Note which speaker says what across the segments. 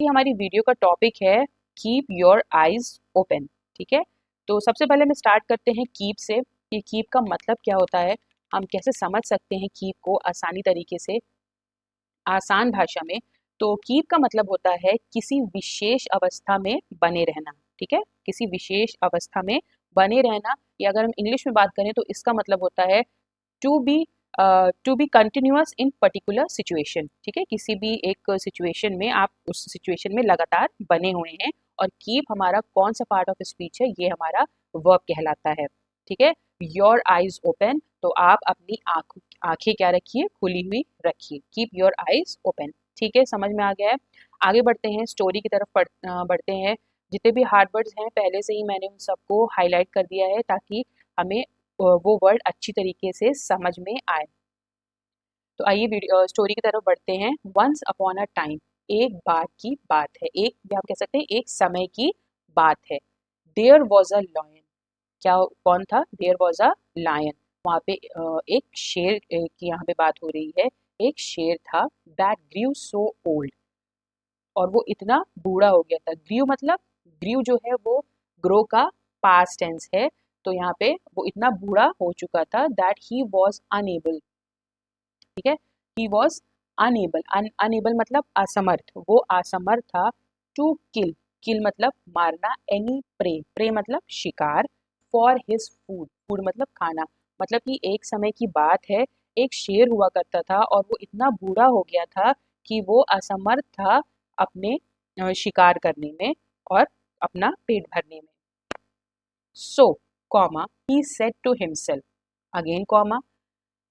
Speaker 1: हमारी वीडियो का टॉपिक है कीप योर आइज ओपन। ठीक है, तो सबसे पहले मैं स्टार्ट करते हैं कीप से कि कीप का मतलब क्या होता है, हम कैसे समझ सकते हैं कीप को आसानी तरीके से, आसान भाषा में। तो कीप का मतलब होता है किसी विशेष अवस्था में बने रहना। ठीक है, किसी विशेष अवस्था में बने रहना, या अगर हम इंग्लिश में बात करें तो इसका मतलब होता है to be continuous in particular situation. ठीक है, किसी भी एक सिचुएशन में आप उस सिचुएशन में लगातार बने हुए हैं। और कीप हमारा कौन सा पार्ट ऑफ स्पीच है, ये हमारा वर्ब कहलाता है। ठीक है, योर आइज ओपन, तो आप अपनी आंखें क्या रखिए, खुली हुई रखिए। Keep your eyes open. ठीक है, समझ में आ गया है। आगे बढ़ते हैं, स्टोरी की तरफ बढ़ते हैं। जितने भी हार्ड वर्ड्स हैं पहले से ही मैंने उन सबको हाईलाइट कर दिया है ताकि हमें वो वर्ड अच्छी तरीके से समझ में आए। तो आइए स्टोरी की तरफ बढ़ते हैं। वंस अपॉन अ टाइम, एक बार की बात है, एक भी आप कह सकते हैं एक समय की बात है। देयर वॉज अ लायन, क्या कौन था, देयर वॉज अ लायन, वहाँ पे एक शेर की यहाँ पे बात हो रही है। एक शेर था, दैट ग्रीव सो ओल्ड, और वो इतना बूढ़ा हो गया था। ग्रीव मतलब, ग्रीव जो है वो ग्रो का पास्ट टेंस है, तो यहाँ पे वो इतना बूढ़ा हो चुका था दैट ही वॉज अनेबल। ठीक है, ही वॉज अनेबल, अनेबल मतलब असमर्थ, वो असमर्थ था। टू किल, किल मतलब मारना, एनी प्रे, प्रे मतलब शिकार, फॉर हिज फूड, फूड मतलब खाना। मतलब कि एक समय की बात है, एक शेर हुआ करता था और वो इतना बूढ़ा हो गया था कि वो असमर्थ था अपने शिकार करने में और अपना पेट भरने में। So comma he said to himself, again comma,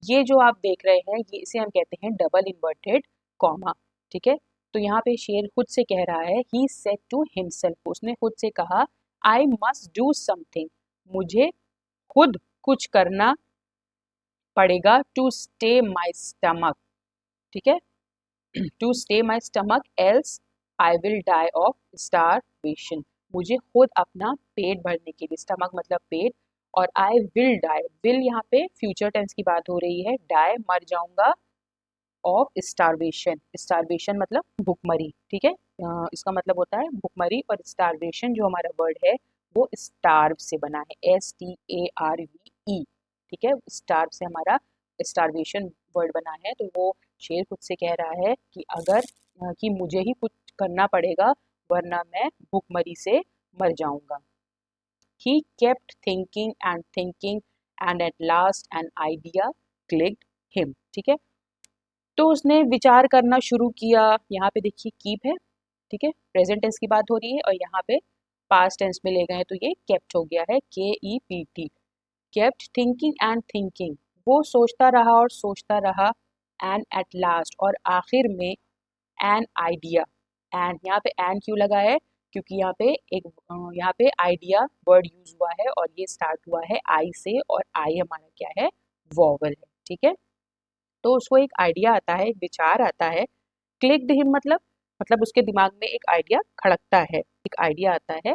Speaker 1: ये जो आप देख रहे हैं ये इसे हम कहते हैं डबल इन्वर्टेड कॉमा। ठीक है, तो यहाँ पे शेर खुद से कह रहा है, ही सेड टू हिमसेल्फ, उसने खुद से कहा, आई मस्ट डू समथिंग, मुझे खुद कुछ करना पड़ेगा, टू स्टे माई स्टमक। ठीक है, to stay my stomach else I will die of starvation, मुझे खुद अपना पेट भरने के लिए, स्टमक मतलब पेट, और आई विल डाई, विल यहाँ पे फ्यूचर टेंस की बात हो रही है, डाई मर जाऊंगा, ऑफ स्टारवेशन, स्टारवेशन मतलब भुखमरी। ठीक है, इसका मतलब होता है भुखमरी, और स्टारवेशन जो हमारा वर्ड है वो स्टार्व से बना है, STARVE। ठीक है, स्टार्व से हमारा स्टारवेशन वर्ड बना है। तो वो शेर खुद से कह रहा है कि अगर कि मुझे ही कुछ करना पड़ेगा वरना मैं भुखमरी से मर जाऊंगा। He kept thinking and thinking and at last an idea clicked him। ठीक है, तो उसने विचार करना शुरू किया। यहाँ पे देखिए कीप है, ठीक है, प्रेजेंट टेंस की बात हो रही है, और यहाँ पे पास्ट टेंस में ले गए तो ये केप्ट हो गया है, KEPT। Kept thinking and thinking, वो सोचता रहा और सोचता रहा, एंड एट लास्ट, और आखिर में, एन आइडिया, एंड यहाँ पे एन क्यों लगा है, क्योंकि यहाँ पे एक यहाँ पे आइडिया वर्ड यूज हुआ है और ये स्टार्ट हुआ है आई से, और आई हमारा क्या है, वॉवल है। ठीक है, तो उसको एक आइडिया आता है, एक विचार आता है। क्लिक्ड हिम मतलब उसके दिमाग में एक आइडिया खड़कता है, एक आइडिया आता है।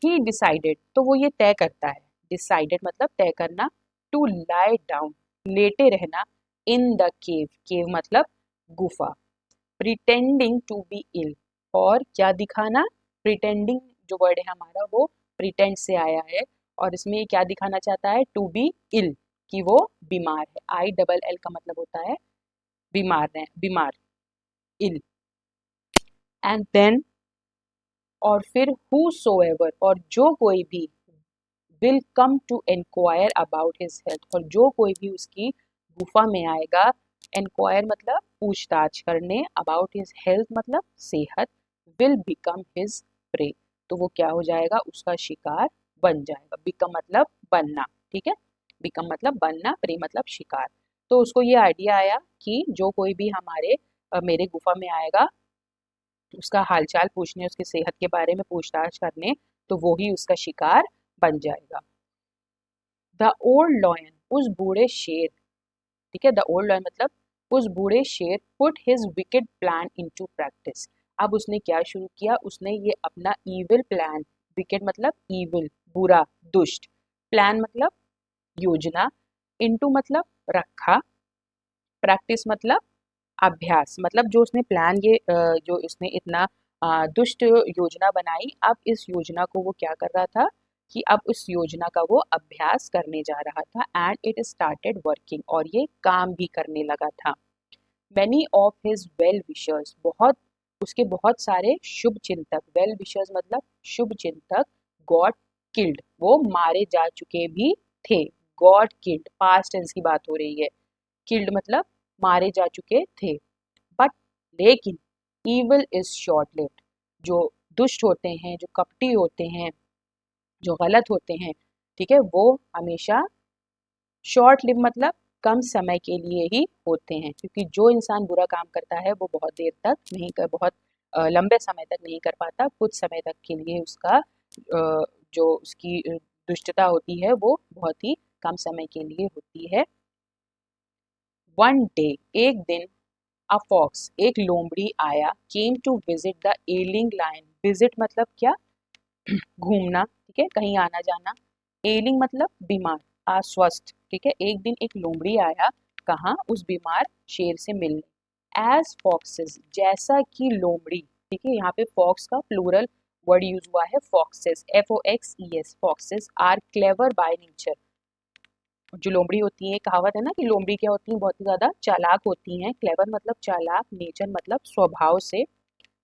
Speaker 1: ही डिसाइडेड, तो वो ये तय करता है, डिसाइडेड मतलब तय करना, टू लाई डाउन, लेटे रहना, इन द केव, केव मतलब गुफा, प्रिटेंडिंग टू बी इल, और क्या दिखाना, प्रिटेंडिंग जो वर्ड है हमारा वो प्रिटेंड से आया है, और इसमें ये क्या दिखाना चाहता है, टू बी इल, कि वो बीमार है। ILL का मतलब होता है बीमार है, बीमार, इल। एंड देन, और फिर whosoever, और जो कोई भी, will come to enquire about his health, और जो कोई भी उसकी गुफा में आएगा, enquire मतलब पूछताछ करने, अबाउट हिज हेल्थ मतलब सेहत, विल बिकम हिज प्रे, तो वो क्या हो जाएगा, उसका शिकार बन जाएगा। बिकम मतलब बनना। ठीक है, बिकम मतलब बनना, प्रे मतलब शिकार। तो उसको ये आइडिया आया कि जो कोई भी मेरे गुफा में आएगा उसका हालचाल पूछने, उसकी सेहत के बारे में पूछताछ करने, तो वो ही उसका शिकार बन जाएगा। द ओल्ड लॉयन, उस बूढ़े शेर, ठीक है, द ओल्ड लॉयन मतलब उस बूढ़े शेर, put his wicked plan into practice, अब उसने क्या शुरू किया, उसने ये अपना ईविल प्लान, विकेड मतलब ईविल बुरा, दुष्ट, प्लान मतलब योजना, इनटू मतलब रखा, प्रैक्टिस मतलब अभ्यास, मतलब जो उसने प्लान, ये जो इसने इतना दुष्ट योजना बनाई। अब इस योजना को वो क्या कर रहा था कि अब उस योजना का वो अभ्यास करने जा रहा था एंड इट स्टार्टेड वर्किंग, और ये काम भी करने लगा था। Many of his well wishers, उसके बहुत सारे शुभ चिंतक, वेल विशर्स मतलब शुभ चिंतक, गॉट किल्ड, वो मारे जा चुके भी थे। गॉट किल्ड पास्ट टेंस की बात हो रही है, किल्ड मतलब मारे जा चुके थे। बट लेकिन ईविल इज शॉर्ट लिव्ड, जो दुष्ट होते हैं, जो कपटी होते हैं, जो गलत होते हैं, ठीक है, वो हमेशा शॉर्ट लिव मतलब कम समय के लिए ही होते हैं, क्योंकि जो इंसान बुरा काम करता है वो बहुत देर तक नहीं कर बहुत लंबे समय तक नहीं कर पाता, कुछ समय तक के लिए उसका जो उसकी दुष्टता होती है वो बहुत ही कम समय के लिए होती है। वन डे, एक दिन, अ फॉक्स, एक लोमड़ी आया, came to visit the ailing lion, visit मतलब क्या, घूमना, ठीक है, कहीं आना जाना। एलिंग मतलब बीमार, अस्वस्थ, ठीक है। एक दिन एक लोमड़ी आया, कहाँ, उस बीमार शेर से मिलने। एज फॉक्सेस, जैसा कि लोमड़ी, ठीक है, यहाँ पे फॉक्स का प्लूरल वर्ड यूज हुआ है, foxes, FOXES, foxes are clever by nature. जो लोमड़ी होती है, कहावत है ना कि लोमड़ी क्या होती है, बहुत ही ज्यादा चालाक होती हैं। क्लेवर मतलब चालाक, नेचर मतलब स्वभाव से।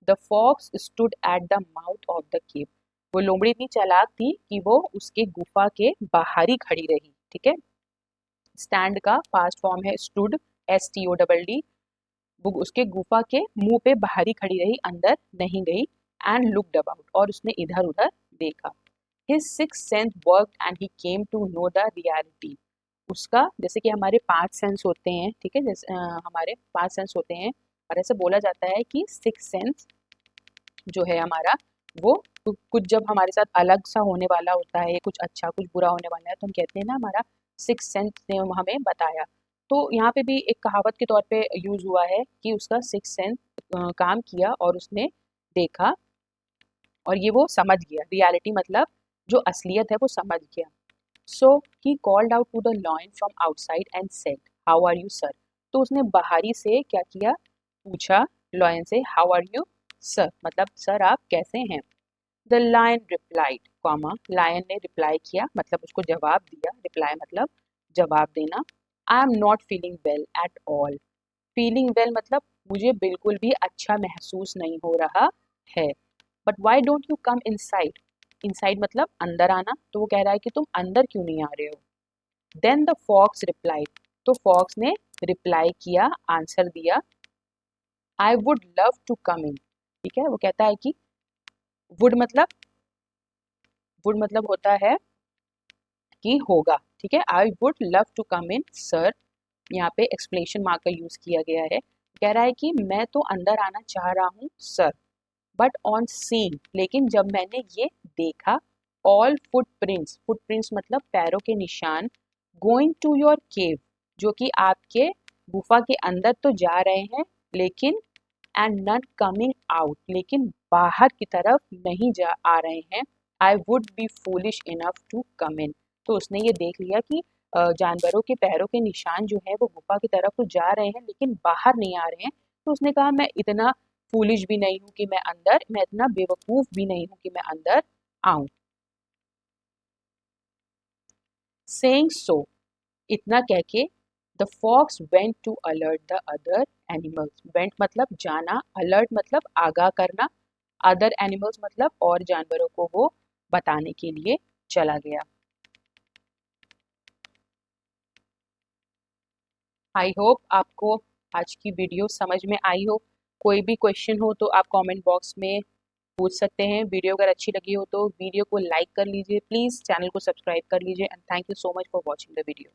Speaker 1: The fox stood at the mouth of the cave, वो लोमड़ी इतनी चालाक थी कि वो उसके गुफा के बाहर ही खड़ी रही, ठीक है। स्टैंड का पास्ट फॉर्म है स्टूड, STODD। वो उसके गुफा के मुंह पे बाहर ही खड़ी रही, अंदर नहीं गई। एंड लुक्ड अबाउट, और उसने इधर उधर देखा। His six sense worked and he came to know the reality, उसका, जैसे कि हमारे 5 सेंस होते हैं, ठीक है, जैसे हमारे 5 सेंस होते हैं, और ऐसे बोला जाता है कि 6 सेंस जो है हमारा, वो कुछ जब हमारे साथ अलग सा होने वाला होता है, कुछ अच्छा कुछ बुरा होने वाला है, तो हम कहते हैं ना हमारा 6 सेंस ने हमें बताया। तो यहाँ पे भी एक कहावत के तौर पे यूज हुआ है कि उसका 6 सेंस काम किया और उसने देखा, और ये वो समझ गया। रियलिटी मतलब जो असलियत है वो समझ गया। So he called out to the lion from outside and said, how are you sir, तो उसने बाहरी से क्या किया, पूछा लॉयन से, हाउ आर यू सर, मतलब सर आप कैसे हैं। The lion replied, comma, lion ने रिप्लाई किया मतलब उसको जवाब दिया, रिप्लाई मतलब जवाब देना। I am not feeling well at all, feeling well मतलब मुझे बिल्कुल भी अच्छा महसूस नहीं हो रहा है। But why don't you come inside, inside मतलब अंदर आना, तो वो कह रहा है कि तुम अंदर क्यों नहीं आ रहे हो। देन द फॉक्स रिप्लाइड, तो फॉक्स ने रिप्लाई किया, आंसर दिया, I would love to come in, ठीक है, वो कहता है कि वुड मतलब होता है कि होगा, ठीक है। I would love to come in sir, यहाँ पे एक्सप्लेनेशन मार्क का यूज किया गया है। कह रहा है कि मैं तो अंदर आना चाह रहा हूँ सर, बट ऑन सीइंग, लेकिन जब मैंने ये देखा, ऑल फुटप्रिंट्स मतलब पैरों के निशान, गोइंग टू योर केव, जो कि आपके गुफा के अंदर तो जा रहे हैं, लेकिन एंड नन कमिंग आउट, लेकिन बाहर की तरफ नहीं जा आ रहे हैं। I would be foolish enough to come in, तो उसने ये देख लिया कि जानवरों के पैरों के निशान जो है वो गुफा की तरफ तो जा रहे हैं लेकिन बाहर नहीं आ रहे हैं। तो उसने कहा मैं इतना फूलिश भी नहीं हूँ कि मैं इतना बेवकूफ भी नहीं हूँ कि मैं अंदर आऊं। सेइंग सो, इतना कह के, the fox went to alert the other animals, went मतलब जाना, अलर्ट मतलब आगाह करना, अदर एनिमल्स मतलब और जानवरों को वो बताने के लिए चला गया। आई होप आपको आज की वीडियो समझ में आई हो। कोई भी क्वेश्चन हो तो आप कमेंट बॉक्स में पूछ सकते हैं। वीडियो अगर अच्छी लगी हो तो वीडियो को लाइक कर लीजिए, प्लीज़ चैनल को सब्सक्राइब कर लीजिए, and thank you so much for watching the video.